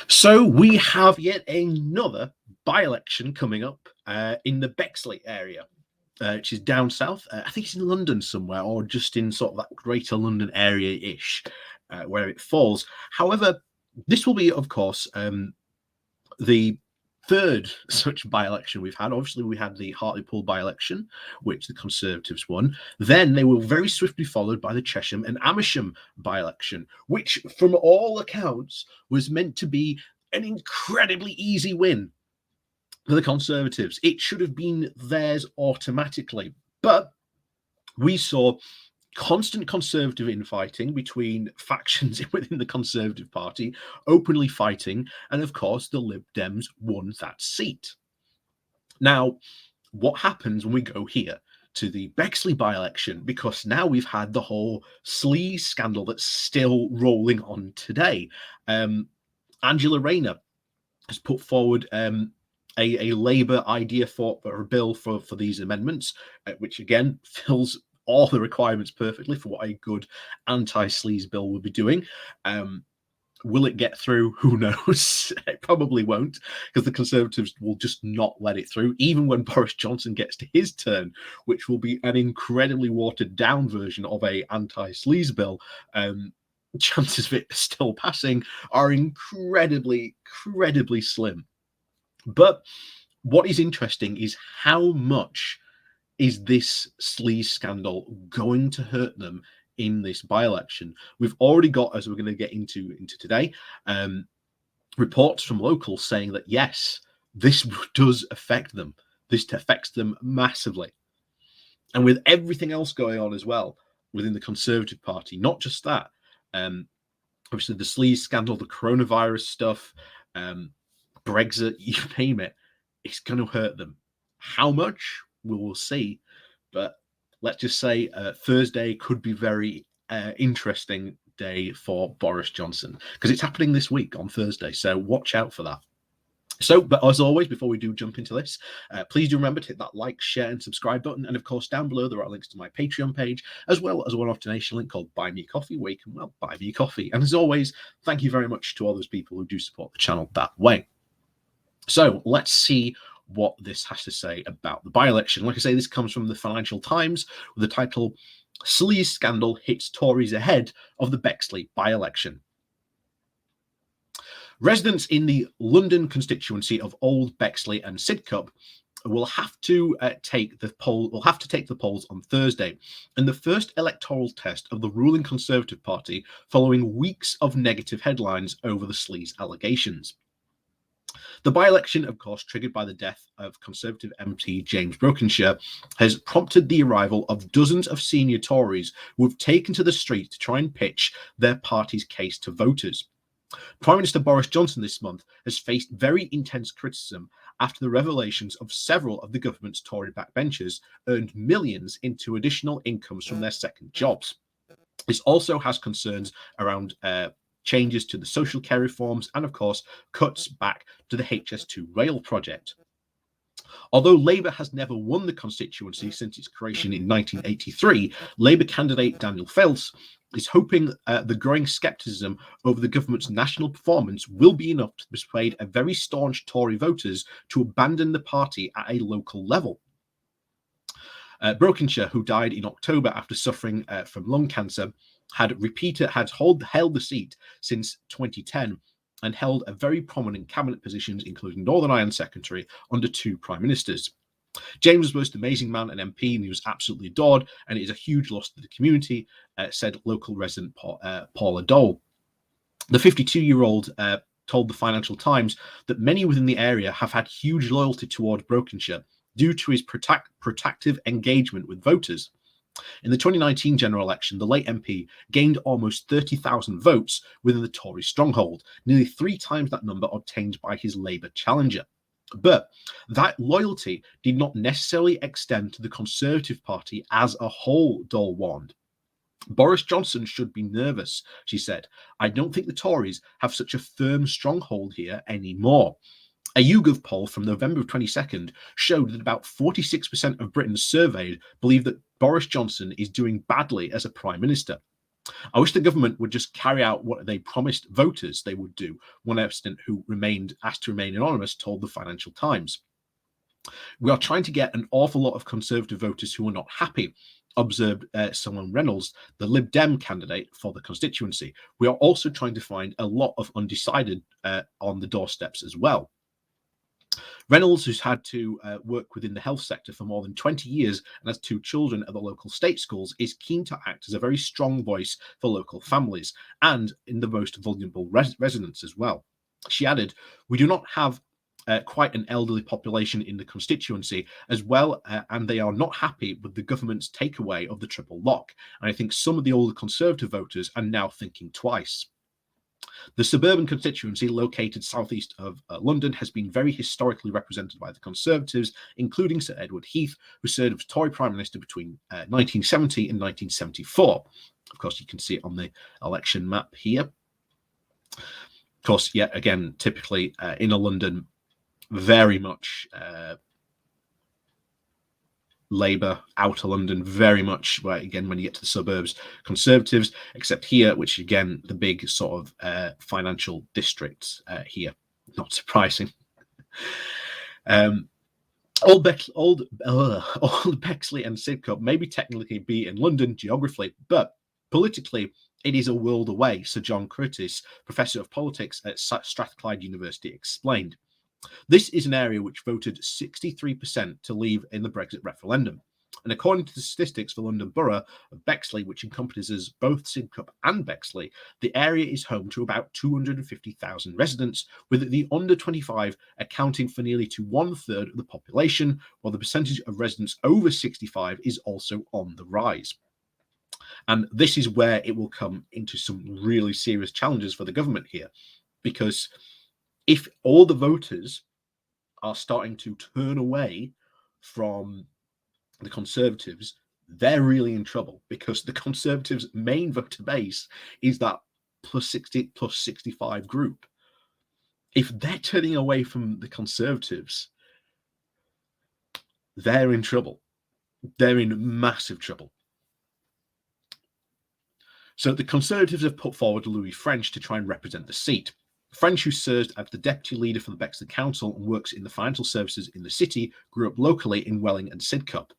So we have yet another by-election coming up in the Bexley area, which is down south. I think it's in London somewhere, or just in sort of that greater London area-ish, where it falls. However, this will be, of course, the third such by-election we've had. Obviously, we had the Hartlepool by-election, which the Conservatives won. Then they were very swiftly followed by the Chesham and Amersham by-election, which, from all accounts, was meant to be an incredibly easy win for the Conservatives. It should have been theirs automatically. But we saw constant Conservative infighting between factions within the Conservative Party, openly fighting, and of course the Lib Dems won that seat. Now, what happens when we go here to the Bexley by-election? Because now we've had the whole Sleaze scandal that's still rolling on today. Angela Rayner has put forward a Labour idea for a bill for these amendments, which again fills all the requirements perfectly for what a good anti-sleaze bill will be doing. Will it get through? Who knows? It probably won't, because the Conservatives will just not let it through, even when Boris Johnson gets to his turn, which will be an incredibly watered-down version of a anti-sleaze bill. Chances of it still passing are incredibly slim. But what is interesting is how much is this sleaze scandal going to hurt them in this by-election. We've already got, as we're going to get into today, reports from locals saying that yes, this does affect them. This affects them massively. And with everything else going on as well within the Conservative Party, not just that, obviously the sleaze scandal, the coronavirus stuff, Brexit, you name it, it's going to hurt them. How much? We will see. But let's just say Thursday could be very interesting day for Boris Johnson, because it's happening this week on Thursday. So watch out for that. So, but as always, before we do jump into this, please do remember to hit that like, share, and subscribe button. And of course, down below, there are links to my Patreon page, as well as a one-off donation link called Buy Me Coffee, where you can, well, buy me coffee. And as always, thank you very much to all those people who do support the channel that way. So let's see what this has to say about the by-election. Like I say, this comes from the Financial Times with the title, Sleaze Scandal Hits Tories Ahead of the Bexley By-Election. Residents in the London constituency of Old Bexley and Sidcup will have to take the polls on Thursday, in the first electoral test of the ruling Conservative Party following weeks of negative headlines over the sleaze allegations. The by-election, of course, triggered by the death of Conservative MP James Brokenshire, has prompted the arrival of dozens of senior Tories who have taken to the street to try and pitch their party's case to voters. Prime Minister Boris Johnson this month has faced very intense criticism after the revelations of several of the government's Tory backbenchers earned millions into additional incomes from their second jobs. This also has concerns around changes to the social care reforms and, of course, cuts back to the HS2 rail project. Although Labour has never won the constituency since its creation in 1983, Labour candidate Daniel Fels is hoping the growing scepticism over the government's national performance will be enough to persuade a very staunch Tory voters to abandon the party at a local level. Brokenshire, who died in October after suffering from lung cancer, had held the seat since 2010 and held a very prominent cabinet positions, including Northern Ireland Secretary under two prime ministers. James was the most amazing man and MP, and he was absolutely adored, and it is a huge loss to the community, said local resident Paula Dole. The 52-year-old told the Financial Times that many within the area have had huge loyalty toward Brokenshire due to his proactive engagement with voters. In the 2019 general election, the late MP gained almost 30,000 votes within the Tory stronghold, nearly 3 times that number obtained by his Labour challenger. But that loyalty did not necessarily extend to the Conservative Party as a whole, Dole warned. Boris Johnson should be nervous, she said. I don't think the Tories have such a firm stronghold here anymore. A YouGov poll from November 22nd showed that about 46% of Britons surveyed believe that Boris Johnson is doing badly as a prime minister. I wish the government would just carry out what they promised voters they would do, one resident who asked to remain anonymous told the Financial Times. We are trying to get an awful lot of Conservative voters who are not happy, observed Simon Reynolds, the Lib Dem candidate for the constituency. We are also trying to find a lot of undecided on the doorsteps as well. Reynolds, who's had to work within the health sector for more than 20 years and has 2 children at the local state schools, is keen to act as a very strong voice for local families and in the most vulnerable residents as well. She added, "We do not have quite an elderly population in the constituency as well, and they are not happy with the government's takeaway of the triple lock. And I think some of the older Conservative voters are now thinking twice." The suburban constituency, located southeast of London, has been very historically represented by the Conservatives, including Sir Edward Heath, who served as Tory Prime Minister between 1970 and 1974. Of course, you can see it on the election map here. Of course, yet again, typically inner London, very much Labour, outer London, very much, well, again, when you get to the suburbs, Conservatives, except here, which again, the big sort of financial districts here, not surprising. Old Bexley and Sidcup maybe technically be in London geographically, but politically, it is a world away, Sir John Curtis, Professor of Politics at Strathclyde University, explained. This is an area which voted 63% to leave in the Brexit referendum. And according to the statistics for London Borough of Bexley, which encompasses both Sidcup and Bexley, the area is home to about 250,000 residents, with the under 25 accounting for nearly to 1/3 of the population, while the percentage of residents over 65 is also on the rise. And this is where it will come into some really serious challenges for the government here, because if all the voters are starting to turn away from the Conservatives, they're really in trouble, because the Conservatives' main voter base is that plus 60, plus 65 group. If they're turning away from the Conservatives, they're in trouble. They're in massive trouble. So the Conservatives have put forward Louis French to try and represent the seat. French, who served as the deputy leader for the Bexley Council and works in the financial services in the city, grew up locally in Welling and Sidcup.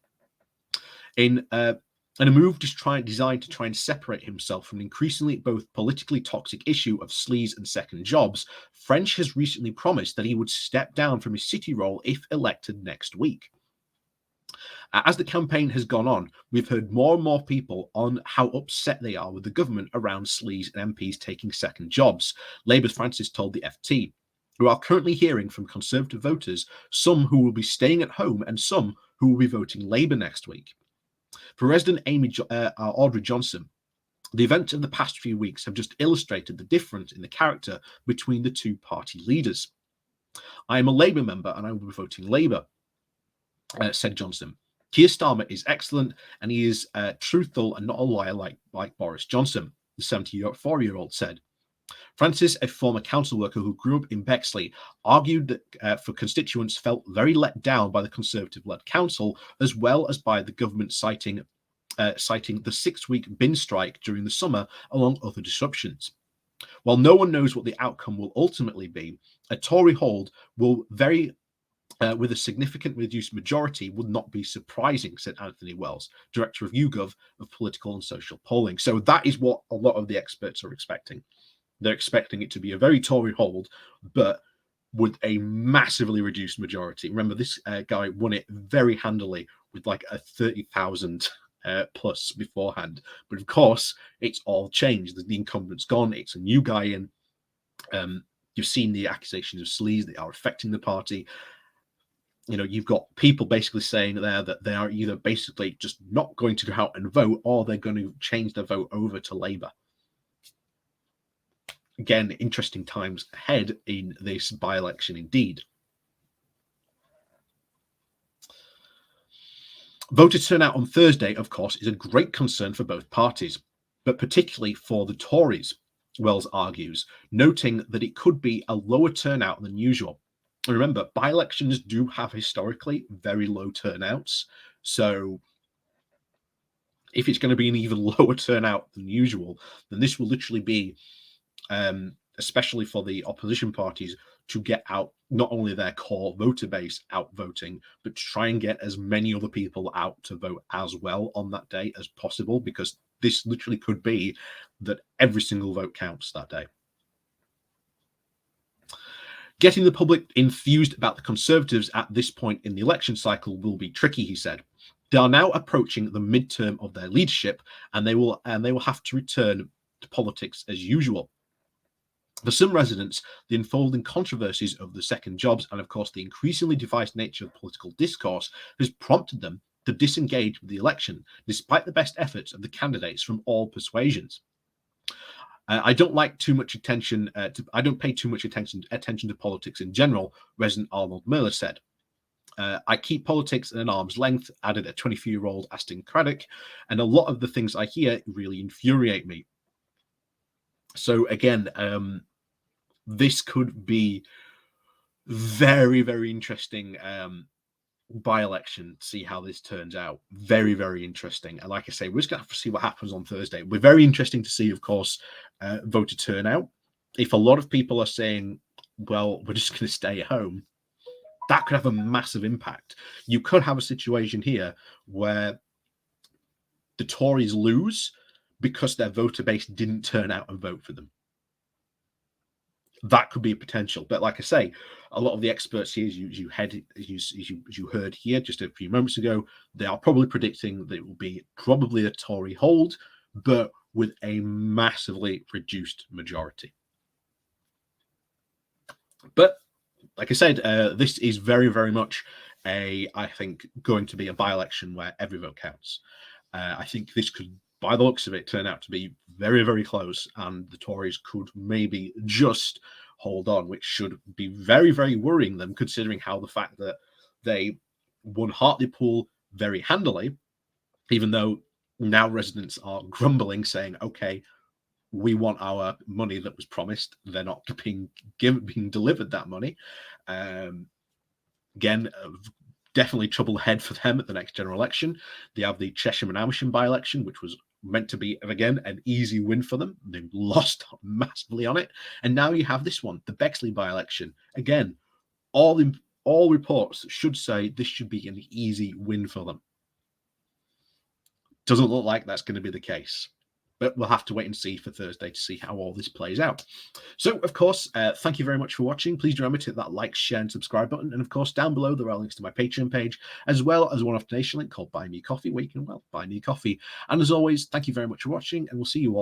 In a move designed to try and separate himself from an increasingly both politically toxic issue of sleaze and second jobs, French has recently promised that he would step down from his city role if elected next week. As the campaign has gone on, we've heard more and more people on how upset they are with the government around sleaze and MPs taking second jobs, Labour's Francis told the FT. We are currently hearing from Conservative voters, some who will be staying at home and some who will be voting Labour next week. For resident Audrey Johnson, the events of the past few weeks have just illustrated the difference in the character between the two party leaders. I am a Labour member and I will be voting Labour, said Johnson. Keir Starmer is excellent and he is truthful and not a liar like Boris Johnson, the 74-year-old said. Francis, a former council worker who grew up in Bexley, argued that for constituents felt very let down by the Conservative-led council, as well as by the government citing the 6-week bin strike during the summer, along other disruptions. While no one knows what the outcome will ultimately be, a Tory hold will with a significant reduced majority would not be surprising, said Anthony Wells, director of YouGov of political and social polling. So that is what a lot of the experts are expecting. They're expecting it to be a very Tory hold, but with a massively reduced majority. Remember, this guy won it very handily with like a 30,000 plus beforehand. But of course, it's all changed. The incumbent's gone. It's a new guy in. You've seen the accusations of sleaze that are affecting the party. You know, you've got people basically saying there that they are either basically just not going to go out and vote, or they're going to change their vote over to Labour. Again, interesting times ahead in this by-election indeed. Voter turnout on Thursday, of course, is a great concern for both parties, but particularly for the Tories, Wells argues, noting that it could be a lower turnout than usual. And remember, by-elections do have historically very low turnouts, so if it's going to be an even lower turnout than usual, then this will literally be, especially for the opposition parties, to get out not only their core voter base out voting, but to try and get as many other people out to vote as well on that day as possible, because this literally could be that every single vote counts that day. Getting the public enthused about the Conservatives at this point in the election cycle will be tricky, he said. They are now approaching the midterm of their leadership, and they will have to return to politics as usual. For some residents, the unfolding controversies of the second jobs and, of course, the increasingly divisive nature of political discourse has prompted them to disengage with the election, despite the best efforts of the candidates from all persuasions. I don't like too much attention. I don't pay too much attention to politics in general, resident Arnold Miller said. I keep politics at an arm's length, added a 24-year-old Aston Craddock, and a lot of the things I hear really infuriate me. So again, this could be very, very interesting by-election to see how this turns out. Very, very interesting. And like I say, we're just going to have to see what happens on Thursday. We're very interesting to see, of course, voter turnout. If a lot of people are saying, well, we're just going to stay at home, that could have a massive impact. You could have a situation here where the Tories lose because their voter base didn't turn out and vote for them. That could be a potential. But like I say, a lot of the experts here, as you heard here just a few moments ago, they are probably predicting that it will be probably a Tory hold, but with a massively reduced majority. But like I said, this is very, very much I think, going to be a by-election where every vote counts. I think this could, by the looks of it, turn out to be very, very close, and the Tories could maybe just hold on, which should be very, very worrying them, considering how the fact that they won Hartlepool very handily, even though now residents are grumbling, saying, okay, we want our money that was promised. They're not being delivered that money. Again, definitely trouble ahead for them at the next general election. They have the Cheshire and Amersham by-election, which was meant to be, again, an easy win for them. They lost massively on it. And now you have this one, the Bexley by-election. Again, all reports should say this should be an easy win for them. Doesn't look like that's going to be the case. But we'll have to wait and see for Thursday to see how all this plays out. So, of course, thank you very much for watching. Please do remember to hit that like, share, and subscribe button. And, of course, down below, there are links to my Patreon page, as well as a one-off donation link called Buy Me Coffee, where you can, well, buy me coffee. And, as always, thank you very much for watching, and we'll see you all